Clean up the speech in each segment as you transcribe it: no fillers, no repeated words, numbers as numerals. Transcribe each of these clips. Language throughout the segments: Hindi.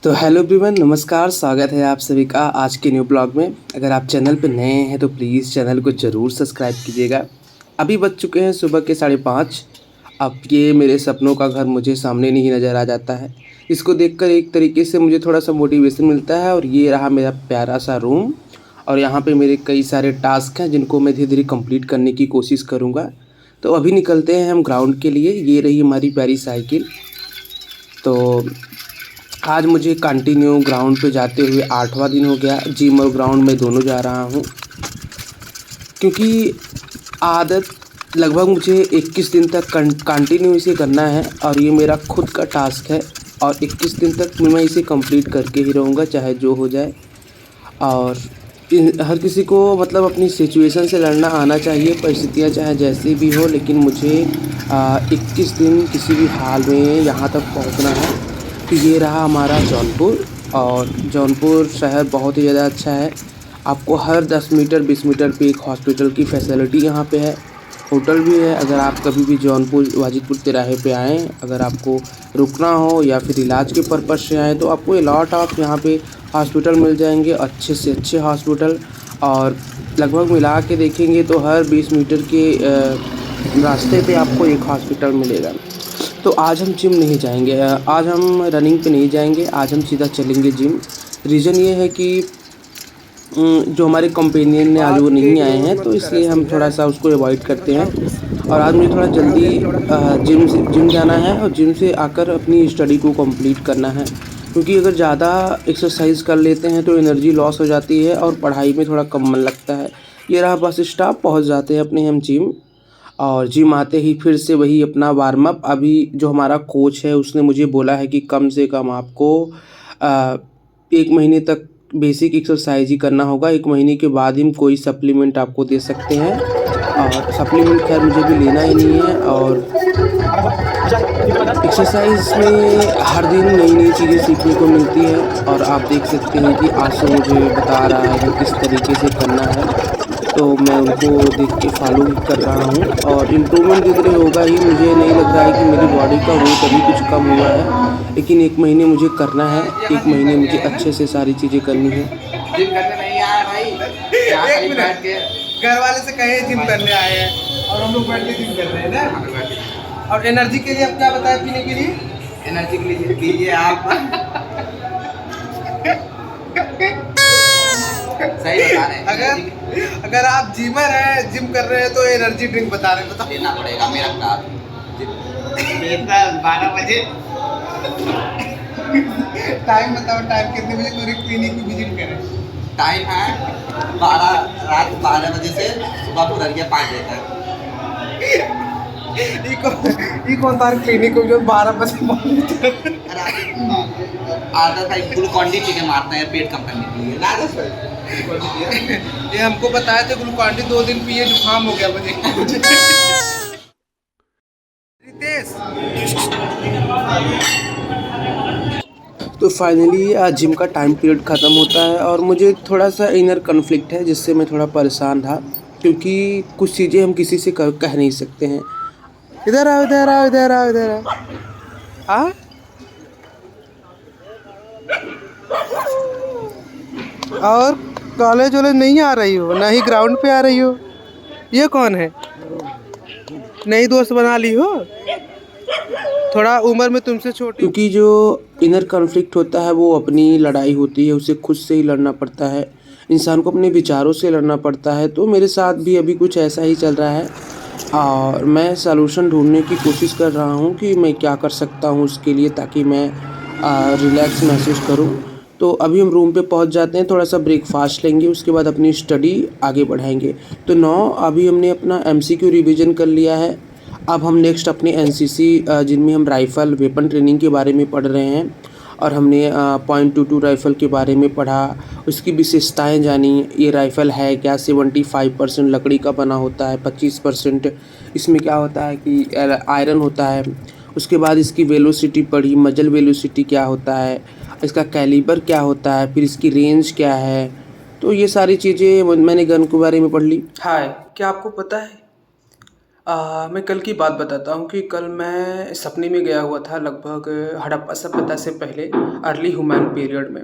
तो हेलो एवरीवन, नमस्कार। स्वागत है आप सभी का आज के न्यू ब्लॉग में। अगर आप चैनल पर नए हैं तो प्लीज़ चैनल को ज़रूर सब्सक्राइब कीजिएगा। अभी बज चुके हैं सुबह के 5:30। अब ये मेरे सपनों का घर मुझे सामने नहीं नज़र आ जाता है। इसको देखकर एक तरीके से मुझे थोड़ा सा मोटिवेशन मिलता है। और ये रहा मेरा प्यारा सा रूम, और यहाँ पे मेरे कई सारे टास्क हैं जिनको मैं धीरे धीरे कंप्लीट करने की कोशिश करूँगा। तो अभी निकलते हैं हम ग्राउंड के लिए। ये रही हमारी प्यारी साइकिल। तो आज मुझे कंटिन्यू ग्राउंड पे जाते हुए 8वां दिन हो गया। जिम और ग्राउंड में दोनों जा रहा हूँ, क्योंकि आदत लगभग मुझे 21 दिन तक कंटिन्यू इसे करना है। और ये मेरा खुद का टास्क है, और 21 दिन तक मैं इसे कंप्लीट करके ही रहूँगा, चाहे जो हो जाए। और हर किसी को मतलब अपनी सिचुएशन से लड़ना आना चाहिए, परिस्थितियाँ चाहे जैसी भी हो, लेकिन मुझे 21 दिन किसी भी हाल में यहाँ तक पहुँचना है। तो ये रहा हमारा जौनपुर, और जौनपुर शहर बहुत ही ज़्यादा अच्छा है। आपको हर 10 मीटर 20 मीटर पे एक हॉस्पिटल की फैसिलिटी यहाँ पे है, होटल भी है। अगर आप कभी भी जौनपुर वाजिदपुर तिराहे पे आएँ, अगर आपको रुकना हो या फिर इलाज के पर्पज़ से आएँ, तो आपको लॉट ऑफ यहाँ पे हॉस्पिटल मिल जाएंगे, अच्छे से अच्छे हॉस्पिटल। और लगभग मिला के देखेंगे तो हर 20 मीटर के रास्ते पे आपको एक हॉस्पिटल मिलेगा। तो आज हम जिम नहीं जाएंगे, आज हम रनिंग पे नहीं जाएंगे, आज हम सीधा चलेंगे जिम। रीज़न ये है कि जो हमारे कंपेनियन ने आज वो नहीं आए हैं, तो इसलिए हम थोड़ा सा उसको अवॉइड करते हैं। और आज मुझे थोड़ा जल्दी जिम जाना है, और जिम से आकर अपनी स्टडी को कंप्लीट करना है। क्योंकि अगर ज़्यादा एक्सरसाइज कर लेते हैं तो एनर्जी लॉस हो जाती है और पढ़ाई में थोड़ा कम मन लगता है। ये रहा बस स्टॉप, पहुँच जाते हैं अपने हम जिम। और जिम आते ही फिर से वही अपना वार्म अप। अभी जो हमारा कोच है उसने मुझे बोला है कि कम से कम आपको 1 महीने तक बेसिक एक्सरसाइज ही करना होगा। 1 महीने के बाद ही कोई सप्लीमेंट आपको दे सकते हैं, और सप्लीमेंट खैर मुझे भी लेना ही नहीं है। और एक्सरसाइज में हर दिन नई नई चीज़ें सीखने को मिलती है, और आप देख सकते हैं कि आंसू मुझे बता रहा है कि किस तरीके से करना है। तो मैं उनको देख के फॉलो कर रहा हूँ, और इम्प्रूवमेंट धीरे धीरे होगा ही। मुझे नहीं लग रहा है कि मेरी बॉडी का वेट अभी कुछ कम हुआ है, लेकिन 1 महीने मुझे करना है। 1 महीने मुझे अच्छे से सारी चीज़ें करनी है। जिम करने नहीं आया भाई, एक मिनट के घर वाले से कहे जिम करने आए हैं, और हम लोग बैठ के जिम कर रहे हैं ना। और एनर्जी के लिए आप क्या बताया पीने के लिए? एनर्जी के लिए कीजिए आप। सही बता रहे हैं। अगर आप जिमर हैं, जिम कर रहे हैं, तो एनर्जी ड्रिंक बता रहे हैं। बताओ लेना पड़ेगा मेरा कार्ड। 12 बजे टाइम बताओ, टाइम कितने बजे पूरी क्लिनिक में विजिट करें? टाइम है रात 12 बजे से सुबह पुररिया 5 बजे तक। ये कौन तार क्लिनिक जो 12 बजे आधा था ग्लूकॉन-डी टीके मारते हैं पेट कम करने के लिए ना। ये हमको बताया था ग्लूकॉन-डी 2 दिन पिए जुकाम हो गया मुझे। रितेश तो फाइनली आज जिम का टाइम पीरियड ख़त्म होता है, और मुझे थोड़ा सा इनर कन्फ्लिक्ट है जिससे मैं थोड़ा परेशान था, क्योंकि कुछ चीज़ें हम किसी से कह नहीं सकते हैं। इधर आओ, इधर आओ, इधर आओ, इधर आओ। और कॉलेज वॉलेज नहीं आ रही हो, ना ही ग्राउंड पे आ रही हो। ये कौन है? नई दोस्त बना ली हो? थोड़ा उम्र में तुमसे छोटी। क्योंकि जो इनर कॉन्फ्लिक्ट होता है वो अपनी लड़ाई होती है, उसे खुद से ही लड़ना पड़ता है। इंसान को अपने विचारों से लड़ना पड़ता है। तो मेरे साथ भी अभी कुछ ऐसा ही चल रहा है, और मैं सलूशन ढूंढने की कोशिश कर रहा हूँ कि मैं क्या कर सकता हूँ उसके लिए, ताकि मैं रिलैक्स महसूस करूँ। तो अभी हम रूम पे पहुँच जाते हैं, थोड़ा सा ब्रेकफास्ट लेंगे, उसके बाद अपनी स्टडी आगे बढ़ाएंगे। तो 9 अभी हमने अपना MCQ रिवीजन कर लिया है। अब हम नेक्स्ट अपने NCC जिनमें हम राइफ़ल वेपन ट्रेनिंग के बारे में पढ़ रहे हैं, और हमने .22 राइफ़ल के बारे में पढ़ा, उसकी विशेषताएं जानी। ये राइफ़ल है क्या? 75% लकड़ी का बना होता है, 25% इसमें क्या होता है कि आयरन होता है। उसके बाद इसकी वेलोसिटी पढ़ी, मजल वेलोसिटी क्या होता है, इसका कैलिबर क्या होता है, फिर इसकी रेंज क्या है। तो ये सारी चीज़ें मैंने गन के बारे में पढ़ ली। हाय, क्या आपको पता है मैं कल की बात बताता हूँ कि कल मैं सपने में गया हुआ था लगभग हड़प्पा सभ्यता से पहले अर्ली ह्यूमन पीरियड में।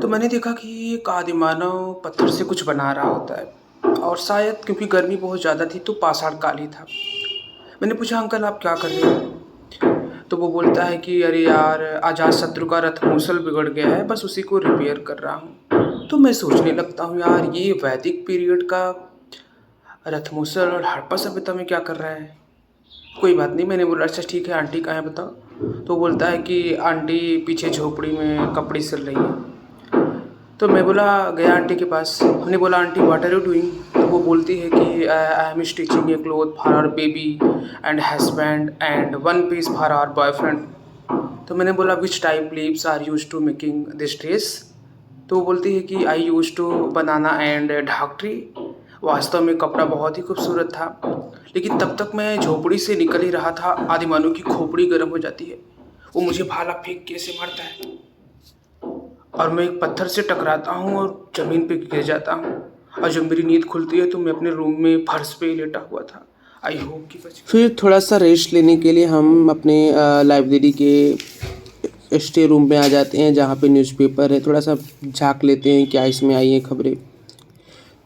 तो मैंने देखा कि एक आदिमानव पत्थर से कुछ बना रहा होता है और शायद क्योंकि गर्मी बहुत ज़्यादा थी तो पाषाण काल ही था। मैंने पूछा अंकल आप क्या कर रहे हो? तो वो बोलता है कि अरे यार अजातशत्रु का रथ मूसल बिगड़ गया है, बस उसी को रिपेयर कर रहा हूँ। तो मैं सोचने लगता हूँ यार ये वैदिक पीरियड का रथ मूसल और हड़प्पा सभ्यता में क्या कर रहा है। कोई बात नहीं, मैंने बोला अच्छा ठीक है आंटी कहाँ है बताओ। तो बोलता है कि आंटी पीछे झोपड़ी में कपड़े सिल रही है। तो मैं बोला गया आंटी के पास, हमने बोला aunty what are you doing? तो वो बोलती है कि I am stitching a cloth for our baby and husband and one piece for our boyfriend. तो मैंने बोला which type leaves are use to making this dress? तो वो बोलती है कि I use to banana and dhak tree. वास्तव में कपड़ा बहुत ही खूबसूरत था, लेकिन तब तक मैं झोपड़ी से निकल ही रहा था आदिमानव की खोपड़ी गर्म हो जाती है। वो मुझे भाला फेंक के ऐसे मारता है और मैं एक पत्थर से टकराता हूँ और ज़मीन पे गिर जाता हूँ। और जब मेरी नींद खुलती है तो मैं अपने रूम में फर्श पे लेटा हुआ था। आई होप कि बच। फिर थोड़ा सा रेस्ट लेने के लिए हम अपने लाइब्रेरी के स्टे रूम में आ जाते हैं जहाँ पे न्यूज़पेपर है। थोड़ा सा झाँक लेते हैं क्या इसमें आई हैं खबरें।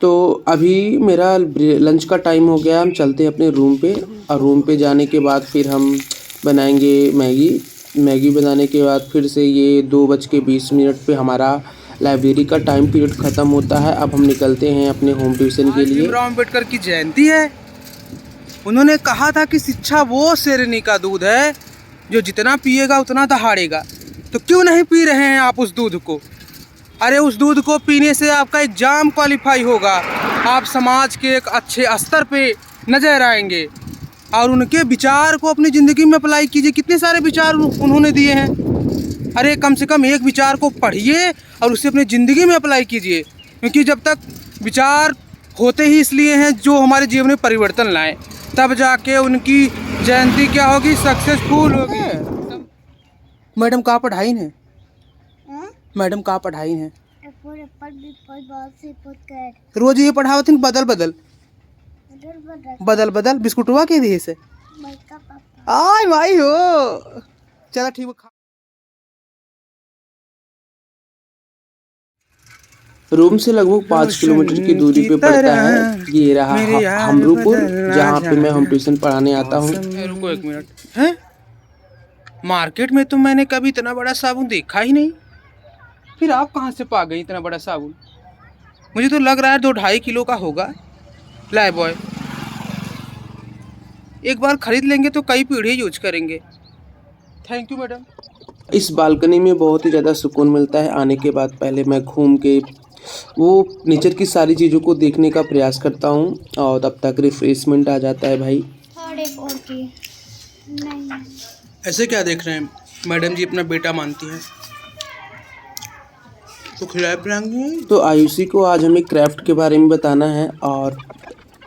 तो अभी मेरा लंच का टाइम हो गया, हम चलते हैं अपने रूम पे। और रूम पे जाने के बाद फिर हम बनाएंगे मैगी बनाने के बाद फिर से ये 2:20 पे हमारा लाइब्रेरी का टाइम पीरियड ख़त्म होता है। अब हम निकलते हैं अपने होम ट्यूशन के लिए। भीमराव अम्बेडकर की जयंती है। उन्होंने कहा था कि शिक्षा वो शेरनी का दूध है जो जितना पिएगा उतना दहाड़ेगा। तो क्यों नहीं पी रहे हैं आप उस दूध को? अरे उस दूध को पीने से आपका एग्जाम क्वालिफाई होगा, आप समाज के एक अच्छे स्तर पे नजर आएंगे और उनके विचार को अपनी ज़िंदगी में अप्लाई कीजिए। कितने सारे विचार उन्होंने दिए हैं। अरे कम से कम एक विचार को पढ़िए और उसे अपनी ज़िंदगी में अप्लाई कीजिए, क्योंकि जब तक विचार होते ही इसलिए हैं जो हमारे जीवन में परिवर्तन लाएं, तब जाके उनकी जयंती क्या होगी, सक्सेसफुल होगी। मैडम कहाँ पढ़ाई है? मैडम कहाँ पढ़ाई है? रोज ये पढ़ावत है बदल बदल बिस्कुटवा के दिए से आय भाई हो। चला ठीक है। रूम से लगभग 5 किलोमीटर की दूरी पे पड़ता है ये रहा हमरूपुर, जहाँ पे मैं होम ट्यूशन पढ़ाने आता हूँ। रुको एक मिनट, है मार्केट में तो मैंने कभी इतना बड़ा साबुन देखा ही नहीं। फिर आप कहाँ से पा गई इतना बड़ा साबुन? मुझे तो लग रहा है 2-2.5 किलो का होगा। लाइबॉय एक बार खरीद लेंगे तो कई पीढ़ी यूज करेंगे। Thank you madam. इस बालकनी में बहुत ही ज़्यादा सुकून मिलता है। आने के बाद पहले मैं घूम के वो नेचर की सारी चीज़ों को देखने का प्रयास करता हूँ और तब तक रिफ्रेशमेंट आ जाता है भाई। ऐसे क्या देख रहे हैं? मैडम जी अपना बेटा मानती हैं तो खिलाए पिलाएंगे। तो आयुषी को आज हमें क्राफ्ट के बारे में बताना है और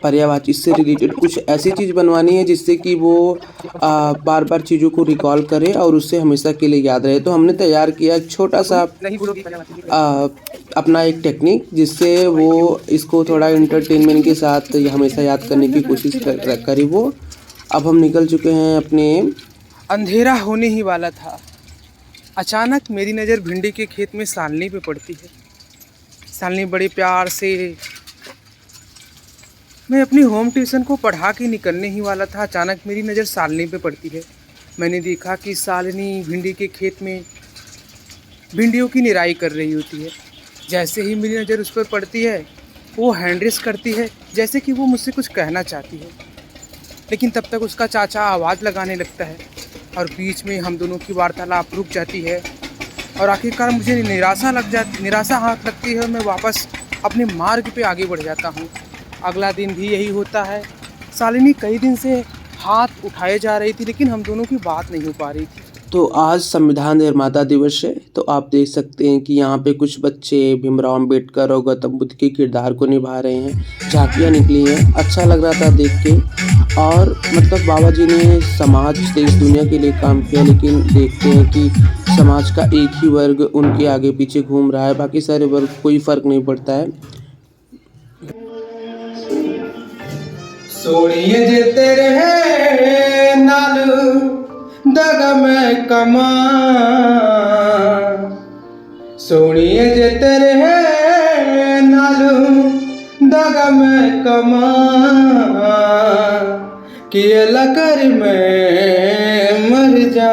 पर्यायवाची से रिलेटेड कुछ ऐसी चीज़ बनवानी है जिससे कि वो बार बार चीज़ों को रिकॉल करे और उससे हमेशा के लिए याद रहे। तो हमने तैयार किया एक छोटा सा अपना एक टेक्निक जिससे वो इसको थोड़ा इंटरटेनमेंट के साथ हमेशा याद करने की कोशिश करे वो। अब हम निकल चुके हैं अपने। अंधेरा होने ही वाला था, अचानक मेरी नज़र भिंडी के खेत में सालनी पे पड़ती है। सालनी बड़े प्यार से, मैं अपनी होम ट्यूशन को पढ़ा के निकलने ही वाला था, अचानक मेरी नज़र सालनी पे पड़ती है। मैंने देखा कि सालनी भिंडी के खेत में भिंडियों की निराई कर रही होती है। जैसे ही मेरी नज़र उस पर पड़ती है वो हैंड रेस करती है जैसे कि वो मुझसे कुछ कहना चाहती है, लेकिन तब तक उसका चाचा आवाज़ लगाने लगता है और बीच में हम दोनों की वार्तालाप रुक जाती है और आखिरकार मुझे निराशा हाथ लगती है और मैं वापस अपने मार्ग पे आगे बढ़ जाता हूँ। अगला दिन भी यही होता है। शालिनी कई दिन से हाथ उठाए जा रही थी लेकिन हम दोनों की बात नहीं हो पा रही थी। तो आज संविधान निर्माता दिवस है, तो आप देख सकते हैं कि यहाँ पे कुछ बच्चे भीमराव अम्बेडकर और गौतम बुद्ध के किरदार को निभा रहे हैं। झांकियाँ निकली हैं, अच्छा लग रहा था देख के। और मतलब बाबा जी ने समाज देश दुनिया के लिए काम किया, लेकिन देखते हैं कि समाज का एक ही वर्ग उनके आगे पीछे घूम रहा है, बाकी सारे वर्ग कोई फ़र्क नहीं पड़ता है। सोनिए जे तेरे नाल दगा मैं कमा सोनिए जे तेरे नाल दगा मैं कमा कि अल्लाह कर मैं मर जा।